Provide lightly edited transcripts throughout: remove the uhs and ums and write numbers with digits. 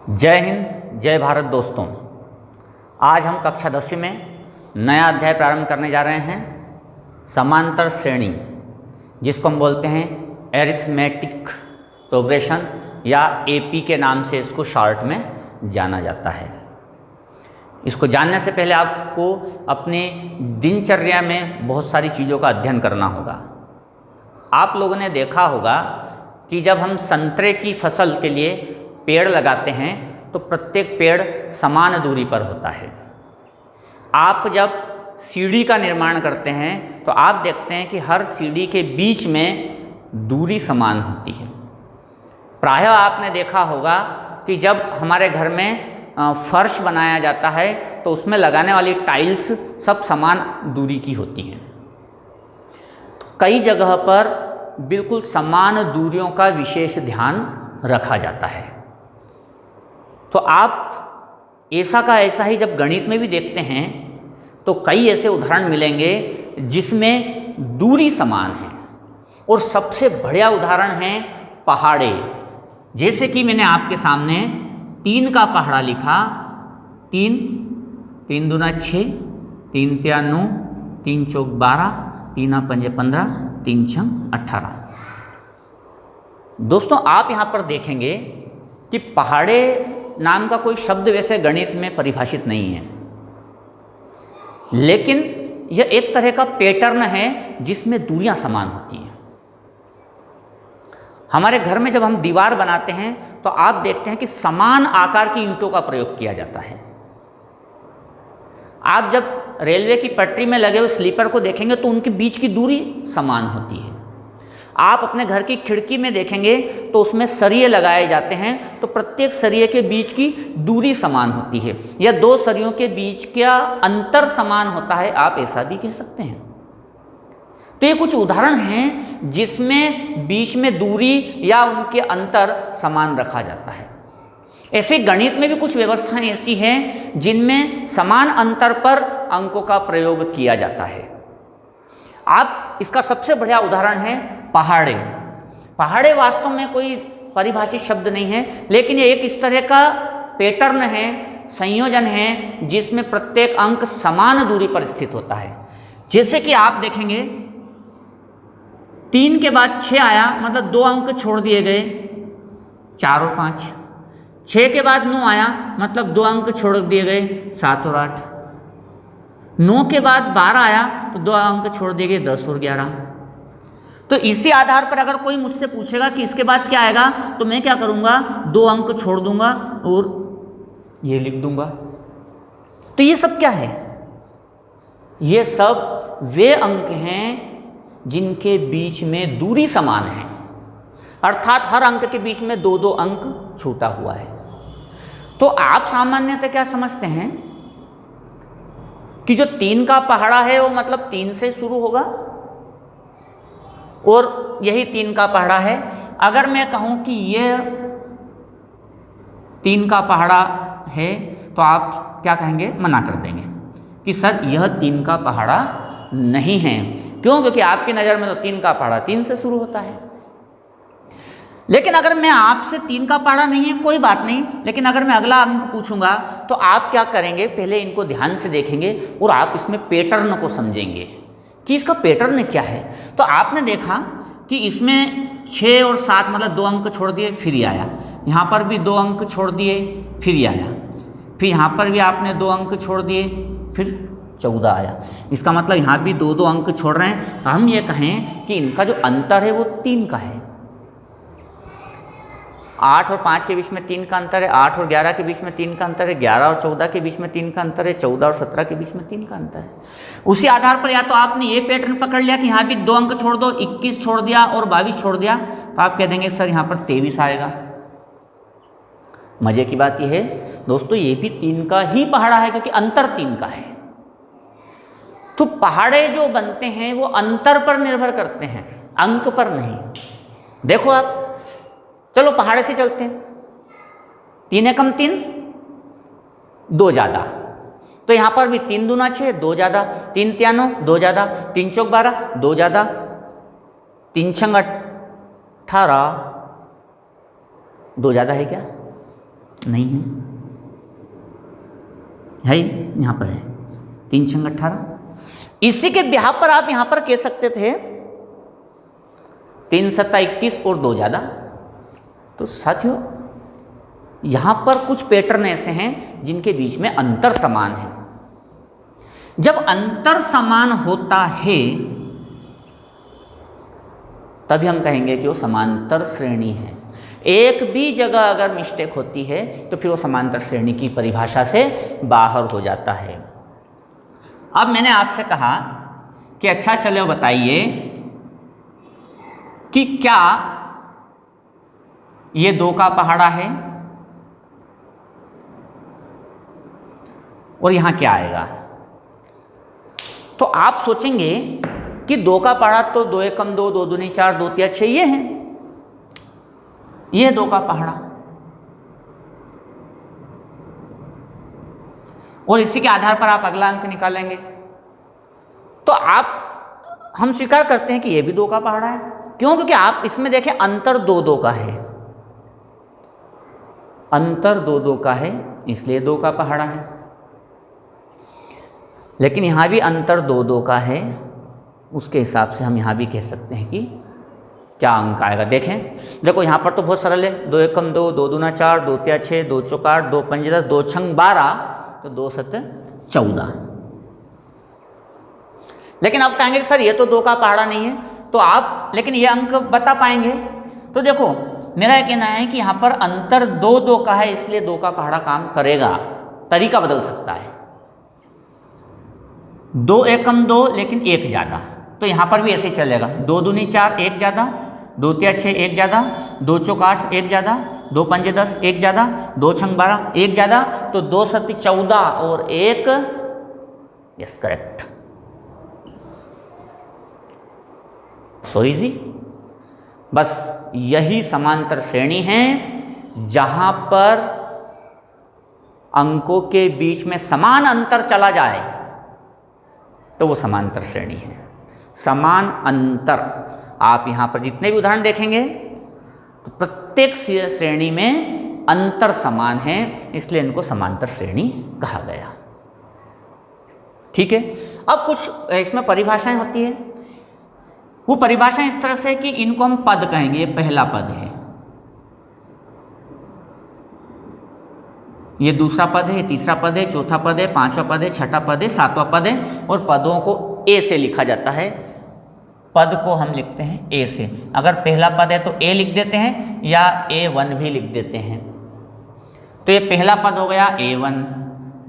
जय हिंद, जय भारत दोस्तों। आज हम कक्षा 10वीं में नया अध्याय प्रारंभ करने जा रहे हैं, समांतर श्रेणी, जिसको हम बोलते हैं एरिथमेटिक प्रोग्रेशन या एपी के नाम से इसको शॉर्ट में जाना जाता है। इसको जानने से पहले आपको अपने दिनचर्या में बहुत सारी चीज़ों का अध्ययन करना होगा। आप लोगों ने देखा होगा कि जब हम संतरे की फसल के लिए पेड़ लगाते हैं तो प्रत्येक पेड़ समान दूरी पर होता है। आप जब सीढ़ी का निर्माण करते हैं तो आप देखते हैं कि हर सीढ़ी के बीच में दूरी समान होती है। प्रायः आपने देखा होगा कि जब हमारे घर में फर्श बनाया जाता है तो उसमें लगाने वाली टाइल्स सब समान दूरी की होती हैं। तो कई जगह पर बिल्कुल समान दूरियों का विशेष ध्यान रखा जाता है। तो आप ऐसा का ऐसा ही जब गणित में भी देखते हैं तो कई ऐसे उदाहरण मिलेंगे जिसमें दूरी समान है। और सबसे बढ़िया उदाहरण है पहाड़े। जैसे कि मैंने आपके सामने 3 का पहाड़ा लिखा, 3, 3 दूना 6, 3 तिया 9, 3 चौक 12, 3 पंजे 15, 3 छंग 18। दोस्तों, आप यहाँ पर देखेंगे कि पहाड़े नाम का कोई शब्द वैसे गणित में परिभाषित नहीं है, लेकिन यह एक तरह का पैटर्न है जिसमें दूरियां समान होती हैं। हमारे घर में जब हम दीवार बनाते हैं तो आप देखते हैं कि समान आकार की ईंटों का प्रयोग किया जाता है। आप जब रेलवे की पटरी में लगे हुए स्लीपर को देखेंगे तो उनके बीच की दूरी समान होती है। आप अपने घर की खिड़की में देखेंगे तो उसमें सरिये लगाए जाते हैं तो प्रत्येक सरिये के बीच की दूरी समान होती है, या 2 सरियों के बीच का अंतर समान होता है, आप ऐसा भी कह सकते हैं। तो ये कुछ उदाहरण हैं जिसमें बीच में दूरी या उनके अंतर समान रखा जाता है। ऐसे गणित में भी कुछ व्यवस्थाएं ऐसी हैं जिनमें समान अंतर पर अंकों का प्रयोग किया जाता है। आप इसका सबसे बढ़िया उदाहरण है पहाड़े। पहाड़े वास्तव में कोई परिभाषित शब्द नहीं है, लेकिन ये एक इस तरह का पैटर्न है, संयोजन है जिसमें प्रत्येक अंक समान दूरी पर स्थित होता है। जैसे कि आप देखेंगे 3 के बाद 6 आया, मतलब 2 अंक छोड़ दिए गए, 4 और 5। 6 के बाद 9 आया, मतलब 2 अंक छोड़ दिए गए, 7 और 8। 9 के बाद 12 आया तो 2 अंक छोड़ दिए गए, 10 और 11। तो इसी आधार पर अगर कोई मुझसे पूछेगा कि इसके बाद क्या आएगा तो मैं क्या करूँगा, 2 अंक छोड़ दूंगा और ये लिख दूंगा। तो ये सब क्या है? ये सब वे अंक हैं जिनके बीच में दूरी समान है, अर्थात हर अंक के बीच में 2-2 अंक छूटा हुआ है। तो आप सामान्यतः क्या समझते हैं कि जो 3 का पहाड़ा है वो मतलब 3 से शुरू होगा और यही 3 का पहाड़ा है। अगर मैं कहूं कि यह 3 का पहाड़ा है तो आप क्या कहेंगे? मना कर देंगे कि सर यह 3 का पहाड़ा नहीं है। क्यों? क्योंकि आपकी नज़र में तो 3 का पहाड़ा 3 से शुरू होता है। लेकिन अगर मैं आपसे 3 का पहाड़ा नहीं है, कोई बात नहीं, लेकिन अगर मैं अगला अंक पूछूंगा तो आप क्या करेंगे? पहले इनको ध्यान से देखेंगे और आप इसमें पैटर्न को समझेंगे कि इसका पैटर्न क्या है। तो आपने देखा कि इसमें 6 और 7 मतलब 2 अंक छोड़ दिए, फिर ये आया। यहाँ पर भी 2 अंक छोड़ दिए, फिर ये आया। फिर यहाँ पर भी आपने 2 अंक छोड़ दिए, फिर 14 आया। इसका मतलब यहाँ भी 2-2 अंक छोड़ रहे हैं। हम ये कहें कि इनका जो अंतर है वो 3 का है। 8 और 5 के बीच में 3 का अंतर है, 8 और 11 के बीच में 3 का अंतर है, 11 और 14 के बीच में 3 का अंतर है, 14 और 17 के बीच में 3 का अंतर है। उसी आधार पर या तो आपने ये पैटर्न पकड़ लिया कि यहाँ भी 2 अंक छोड़ दो, 21 छोड़ दिया और 22 छोड़ दिया, तो आप कह देंगे सर यहाँ पर 23 आएगा। मजे की बात यह है दोस्तों, ये भी 3 का ही पहाड़ा है क्योंकि अंतर 3 का है। तो पहाड़े जो बनते हैं वो अंतर पर निर्भर करते हैं, अंक पर नहीं। देखो आप, चलो पहाड़े से चलते हैं। 3 एकम 3, 2 ज़्यादा, तो यहाँ पर भी 3 दूना 6, 2 ज़्यादा, 3 तिया 9, 2 ज़्यादा, 3 चौक 12, 2 ज़्यादा, 3 छंग 18, 2 ज़्यादा है क्या? नहीं है, है यहाँ पर है 3 छंग 18। इसी के ब्याह पर आप यहाँ पर कह सकते थे 3 सत्ता 21 और 2 ज़्यादा। तो साथियों यहाँ पर कुछ पैटर्न ऐसे हैं जिनके बीच में अंतर समान है। जब अंतर समान होता है तभी हम कहेंगे कि वो समांतर श्रेणी है। एक भी जगह अगर मिस्टेक होती है तो फिर वो समांतर श्रेणी की परिभाषा से बाहर हो जाता है। अब मैंने आपसे कहा कि अच्छा चलो बताइए कि क्या ये 2 का पहाड़ा है और यहां क्या आएगा। तो आप सोचेंगे कि 2 का पहाड़ा तो 2 एकम 2, 2 दूनी 4, 2 तिया 6 ये है, ये 2 का पहाड़ा। और इसी के आधार पर आप अगला अंक निकालेंगे। तो हम स्वीकार करते हैं कि ये भी 2 का पहाड़ा है। क्यों? क्योंकि आप इसमें देखें अंतर 2 2 का है, अंतर 2 2 का है इसलिए 2 का पहाड़ा है। लेकिन यहाँ भी अंतर 2 2 का है, उसके हिसाब से हम यहाँ भी कह सकते हैं कि क्या अंक आएगा। देखें, देखो यहाँ पर तो बहुत सरल है, 2 एकम 2, 2 दूना 4, 2 तिया 6, 2 चौक 8, 2 पंजे 10, 2 छंग 12, तो 2 सत्ते 14। लेकिन अब कहेंगे सर ये तो 2 का पहाड़ा नहीं है, तो आप लेकिन ये अंक बता पाएंगे। तो देखो मेरा यह कहना है कि यहाँ पर अंतर 2 2 का है इसलिए 2 का पहाड़ा काम करेगा, तरीका बदल सकता है। 2 एकम 2 लेकिन 1 ज़्यादा, तो यहाँ पर भी ऐसे ही चलेगा। 2 दूनी 4 1 ज़्यादा, 2 तिया 6 1 ज़्यादा, 2 चौक 8 1 ज़्यादा, 2 पंजे 10 1 ज़्यादा, 2 छंग 12 1 ज़्यादा, तो 2 सत्ती 14 और 1, यस करेक्ट। So easy. बस यही समांतर श्रेणी है जहां पर अंकों के बीच में समान अंतर चला जाए तो वो समांतर श्रेणी है। समान अंतर, आप यहाँ पर जितने भी उदाहरण देखेंगे तो प्रत्येक श्रेणी में अंतर समान है, इसलिए इनको समांतर श्रेणी कहा गया। ठीक है। अब कुछ इसमें परिभाषाएं होती है। वो परिभाषाएं इस तरह से कि इनको हम पद कहेंगे। ये पहला पद है, ये दूसरा पद है, ये तीसरा पद है, चौथा पद है, पांचवा पद है, छठा पद है, सातवां पद है। और पदों को ए से लिखा जाता है। पद को हम लिखते हैं ए से। अगर पहला पद है तो ए लिख देते हैं या A1 भी लिख देते हैं। तो ये पहला पद हो गया A1,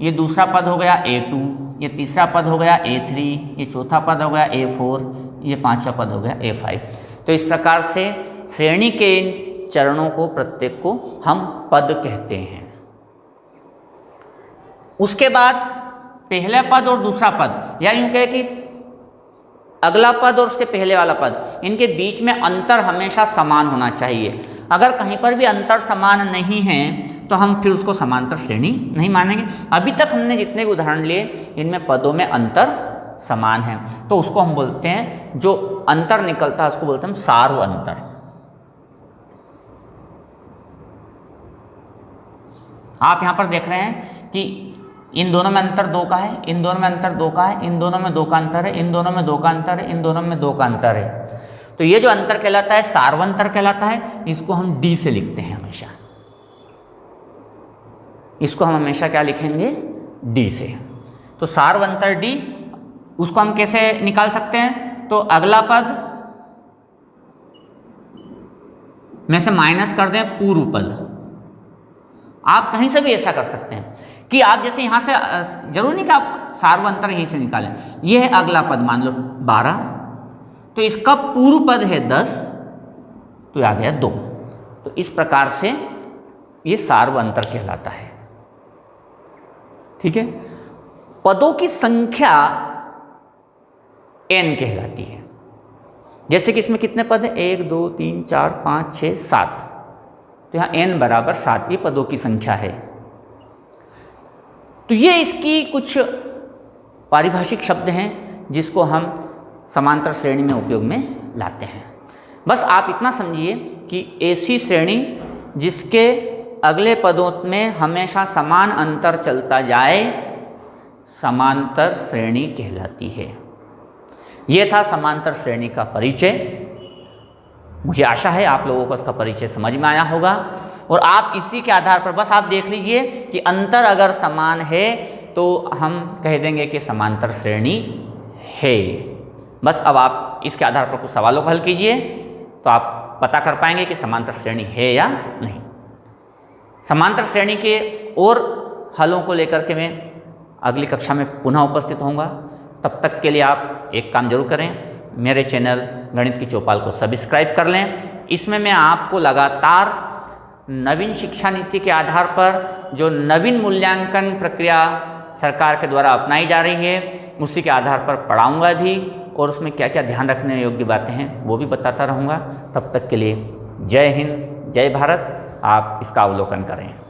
ये दूसरा पद हो गया A2, ये तीसरा पद हो गया A3, ये चौथा पद हो गया A4, ये पांचवा पद हो गया A5। तो इस प्रकार से श्रेणी के इन चरणों को प्रत्येक को हम पद कहते हैं। उसके बाद पहला पद और दूसरा पद, या यूं कहे कि अगला पद और उसके पहले वाला पद, इनके बीच में अंतर हमेशा समान होना चाहिए। अगर कहीं पर भी अंतर समान नहीं है तो हम फिर उसको समांतर श्रेणी नहीं मानेंगे। अभी तक हमने जितने भी उदाहरण लिए इनमें पदों में अंतर समान है, तो उसको हम बोलते हैं, जो अंतर निकलता है उसको बोलते हैं हम सार्व अंतर। आप यहां पर देख रहे हैं कि इन दोनों में अंतर 2 का है, इन दोनों में अंतर 2 का है, इन दोनों में 2 का अंतर है, इन दोनों में 2 का अंतर है, इन दोनों में 2 का अंतर है। तो ये जो अंतर कहलाता है सार्वंतर कहलाता है। इसको हम डी से लिखते हैं हमेशा। इसको हम हमेशा क्या लिखेंगे? डी से। तो सार्वंतर डी, उसको हम कैसे निकाल सकते हैं? तो अगला पद में से माइनस कर दें पूर्व पद। आप कहीं से भी ऐसा कर सकते हैं कि आप जैसे यहाँ से, जरूर नहीं कि आप सार्वंतर यहीं से निकालें। ये है अगला पद, मान लो 12, तो इसका पूर्व पद है 10, तो आ गया 2। तो इस प्रकार से ये सार्वंतर कहलाता है। ठीक है। पदों की संख्या n कहलाती है। जैसे कि इसमें कितने पद हैं? 1 2 3 4 5 6 7। तो यहाँ n बराबर 7 ये पदों की संख्या है। तो ये इसकी कुछ पारिभाषिक शब्द हैं जिसको हम समांतर श्रेणी में उपयोग में लाते हैं। बस आप इतना समझिए कि ऐसी श्रेणी जिसके अगले पदों में हमेशा समान अंतर चलता जाए, समांतर श्रेणी कहलाती है। यह था समांतर श्रेणी का परिचय। मुझे आशा है आप लोगों को इसका परिचय समझ में आया होगा और आप इसी के आधार पर बस आप देख लीजिए कि अंतर अगर समान है तो हम कह देंगे कि समांतर श्रेणी है। बस अब आप इसके आधार पर कुछ सवालों को हल कीजिए तो आप पता कर पाएंगे कि समांतर श्रेणी है या नहीं। समांतर श्रेणी के और हलों को लेकर के मैं अगली कक्षा में पुनः उपस्थित होऊंगा। तब तक के लिए आप एक काम जरूर करें, मेरे चैनल गणित की चौपाल को सब्सक्राइब कर लें। इसमें मैं आपको लगातार नवीन शिक्षा नीति के आधार पर जो नवीन मूल्यांकन प्रक्रिया सरकार के द्वारा अपनाई जा रही है उसी के आधार पर पढ़ाऊंगा भी और उसमें क्या क्या ध्यान रखने योग्य बातें हैं वो भी बताता रहूँगा। तब तक के लिए जय हिंद, जय भारत। आप इसका अवलोकन करें।